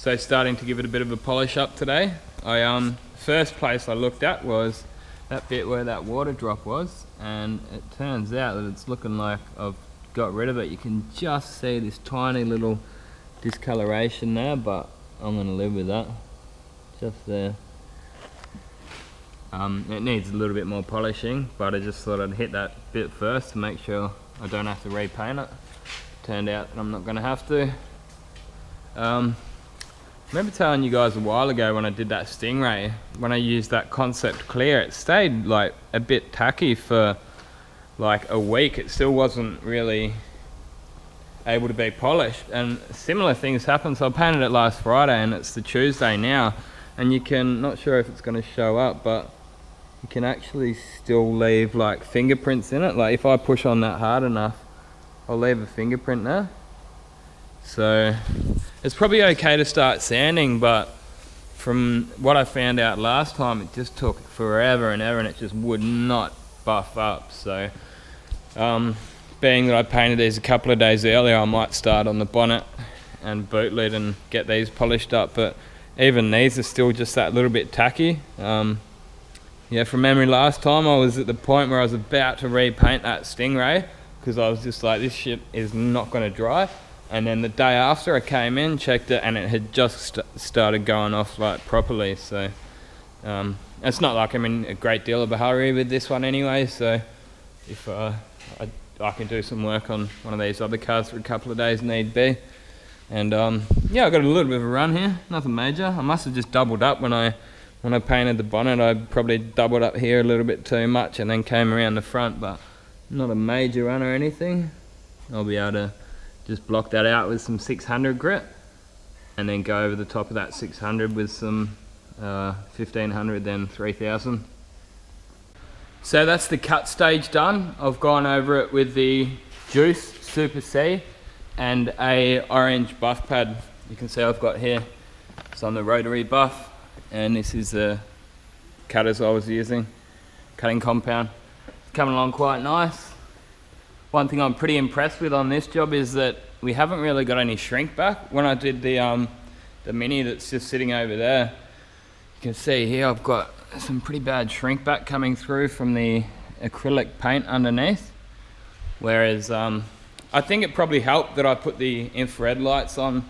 So starting to give it a bit of a polish up today. First place I looked at was that bit where that water drop was, and it turns out that it's looking like I've got rid of it. You can just see this tiny little discoloration there, but I'm going to live with that. Just there. It needs a little bit more polishing, but I just thought I'd hit that bit first to make sure I don't have to repaint it. Turned out that I'm not going to have to. I remember telling you guys a while ago when I did that Stingray, when I used that Concept Clear, it stayed like a bit tacky for like a week. It still wasn't really able to be polished, and similar things happened. So I painted it last Friday and it's the Tuesday now, and you can, not sure if it's going to show up, but you can actually still leave like fingerprints in it. Like if I push on that hard enough, I'll leave a fingerprint there. So it's probably okay to start sanding, but from what I found out last time, it just took forever and ever and it just would not buff up. So being that I painted these a couple of days earlier, I might start on the bonnet and boot lid and get these polished up, but even these are still just that little bit tacky. Yeah, from memory last time I was at the point where I was about to repaint that Stingray because I was just like, this shit is not going to dry. And then the day after I came in, checked it, and it had just started going off like properly. So it's not like I'm in a great deal of a hurry with this one anyway, so if I can do some work on one of these other cars for a couple of days need be. And yeah, I got a little bit of a run here, nothing major. I must have just doubled up when I painted the bonnet. I probably doubled up here a little bit too much and then came around the front, but not a major run or anything. I'll be able to just block that out with some 600 grit and then go over the top of that 600 with some 1500, then 3000. So that's the cut stage done. I've gone over it with the Juice Super C and a orange buff pad. You can see I've got here, it's on the rotary buff, and this is the cutters I was using, cutting compound. It's coming along quite nice. One thing I'm pretty impressed with on this job is that we haven't really got any shrink back. When I did the Mini that's just sitting over there, you can see here I've got some pretty bad shrink back coming through from the acrylic paint underneath. Whereas I think it probably helped that I put the infrared lights on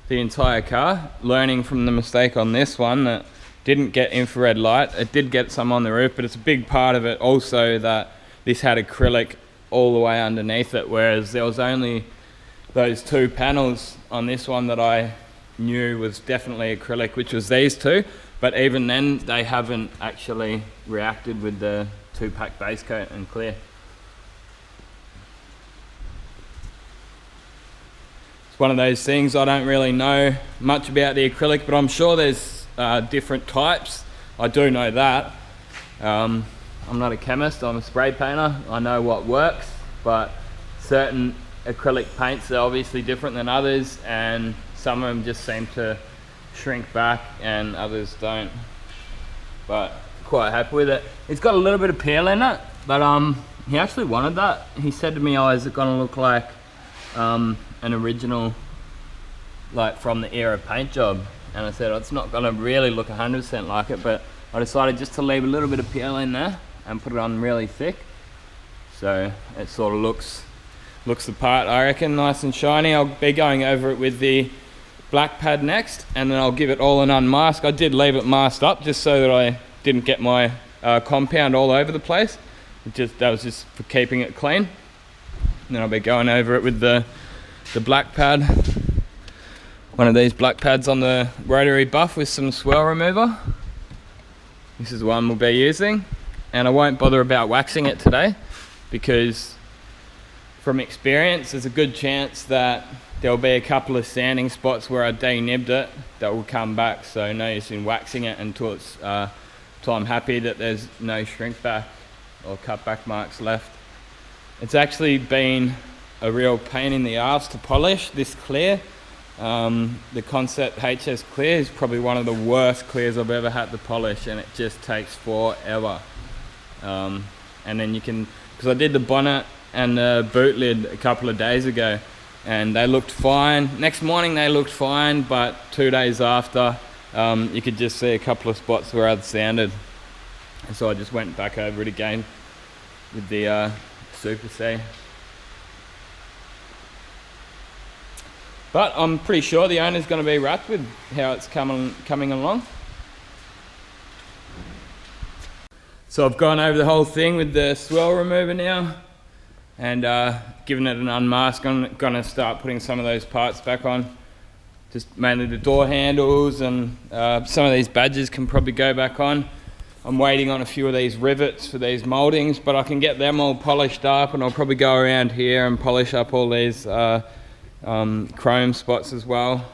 the entire car, learning from the mistake on this one that didn't get infrared light. It did get some on the roof, but it's a big part of it also that this had acrylic all the way underneath it, whereas there was only those two panels on this one that I knew was definitely acrylic, which was these two, but even then they haven't actually reacted with the 2-pack base coat and clear. It's one of those things, I don't really know much about the acrylic, but I'm sure there's different types. I do know that. I'm not a chemist, I'm a spray painter. I know what works, but certain acrylic paints are obviously different than others, and some of them just seem to shrink back and others don't. But quite happy with it. It's got a little bit of peel in it, but he actually wanted that. He said to me, oh, is it gonna look like an original, like from the era paint job? And I said, oh, it's not gonna really look 100% like it, but I decided just to leave a little bit of peel in there and put it on really thick, so it sort of looks the part, I reckon, nice and shiny. I'll be going over it with the black pad next, and then I'll give it all an unmask. I did leave it masked up just so that I didn't get my compound all over the place. That was just for keeping it clean. And then I'll be going over it with the black pad, one of these black pads on the rotary buff with some swirl remover. This is the one we'll be using, and I won't bother about waxing it today because from experience there's a good chance that there'll be a couple of sanding spots where I denibbed it that will come back, so no use in waxing it until it's till I'm happy that there's no shrink back or cut back marks left. It's actually been a real pain in the arse to polish this clear. The Concept HS clear is probably one of the worst clears I've ever had to polish, and it just takes forever. And then you can, because I did the bonnet and the boot lid a couple of days ago, and they looked fine. Next morning they looked fine, but 2 days after, you could just see a couple of spots where I'd sanded. And so I just went back over it again with the Super C. But I'm pretty sure the owner's going to be wrapped with how it's coming along. So I've gone over the whole thing with the swirl remover now, and given it an unmask. I'm going to start putting some of those parts back on. Just mainly the door handles, and some of these badges can probably go back on. I'm waiting on a few of these rivets for these mouldings, but I can get them all polished up, and I'll probably go around here and polish up all these chrome spots as well.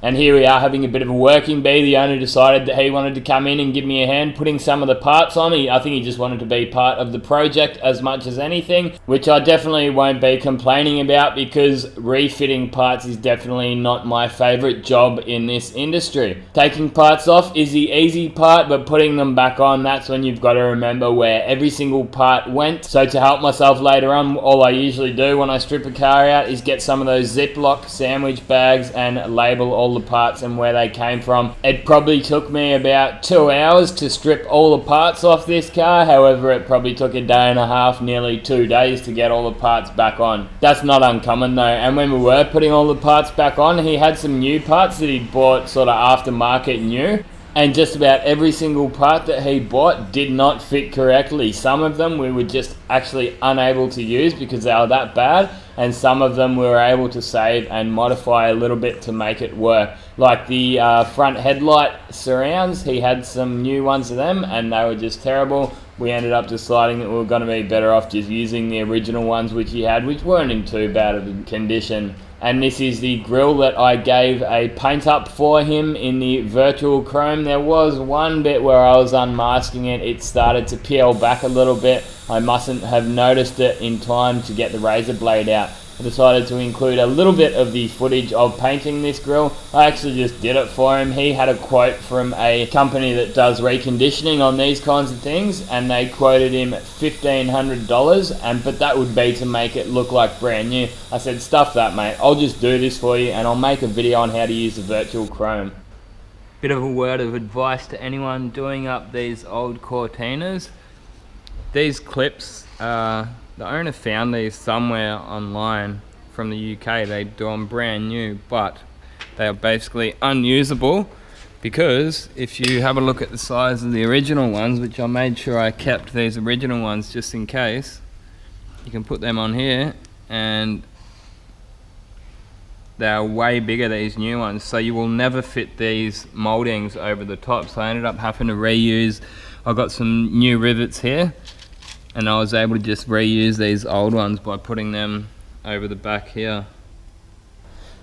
And here we are having a bit of a working bee. The owner decided that he wanted to come in and give me a hand putting some of the parts on. I think he just wanted to be part of the project as much as anything, which I definitely won't be complaining about, because refitting parts is definitely not my favourite job in this industry. Taking parts off is the easy part, but putting them back on, that's when you've got to remember where every single part went. So to help myself later on, all I usually do when I strip a car out is get some of those Ziploc sandwich bags and label all the parts and where they came from. It probably took me about 2 hours to strip all the parts off this car. However, it probably took a day and a half, nearly 2 days to get all the parts back on. That's not uncommon though. And when we were putting all the parts back on, he had some new parts that he'd bought sort of aftermarket new. And just about every single part that he bought did not fit correctly. Some of them we were just actually unable to use because they were that bad, and some of them we were able to save and modify a little bit to make it work. Like the front headlight surrounds, he had some new ones of them and they were just terrible. We ended up deciding that we were going to be better off just using the original ones which he had, which weren't in too bad of a condition. And this is the grille that I gave a paint up for him in the virtual chrome. There was one bit where I was unmasking it, it started to peel back a little bit. I mustn't have noticed it in time to get the razor blade out. I decided to include a little bit of the footage of painting this grille. I actually just did it for him. He had a quote from a company that does reconditioning on these kinds of things, and they quoted him $1,500, but that would be to make it look like brand new. I said, stuff that mate, I'll just do this for you and I'll make a video on how to use the virtual chrome. Bit of a word of advice to anyone doing up these old Cortinas. These clips, the owner found these somewhere online from the UK. They do them brand new, but they are basically unusable, because if you have a look at the size of the original ones, which I made sure I kept these original ones just in case, you can put them on here and they're way bigger, these new ones, so you will never fit these mouldings over the top. So I ended up having to reuse, I got some new rivets here, and I was able to just reuse these old ones by putting them over the back here.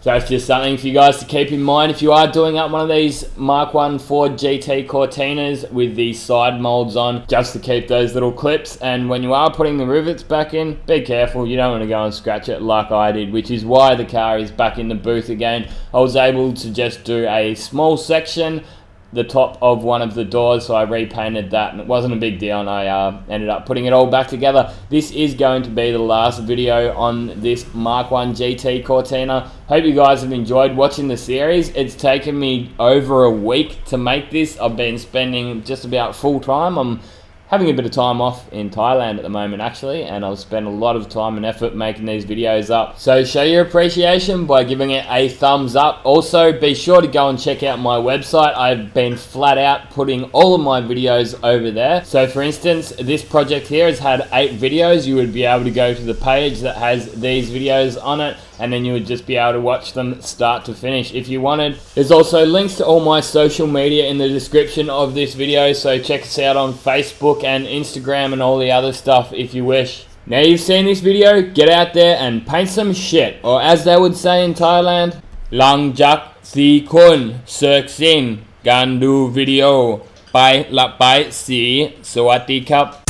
So it's just something for you guys to keep in mind if you are doing up one of these Mark 1 Ford GT Cortinas with the side molds on, just to keep those little clips. And when you are putting the rivets back in, be careful, you don't want to go and scratch it like I did, which is why the car is back in the booth again. I was able to just do a small section, the top of one of the doors, so I repainted that and it wasn't a big deal, and I ended up putting it all back together. This is going to be the last video on this Mark 1 GT Cortina. Hope you guys have enjoyed watching the series. It's taken me over a week to make this. I've been spending just about full time. I'm having a bit of time off in Thailand at the moment actually, and I've spent a lot of time and effort making these videos up. So show your appreciation by giving it a thumbs up. Also be sure to go and check out my website. I've been flat out putting all of my videos over there. So for instance, this project here has had 8 videos. You would be able to go to the page that has these videos on it, and then you would just be able to watch them start to finish if you wanted. There's also links to all my social media in the description of this video, so check us out on Facebook and Instagram and all the other stuff if you wish. Now you've seen this video, get out there and paint some shit, or as they would say in Thailand, Lang Jak Si Kun Sek Sin Gan Du Video Pai La Pai Si Sawati Cup.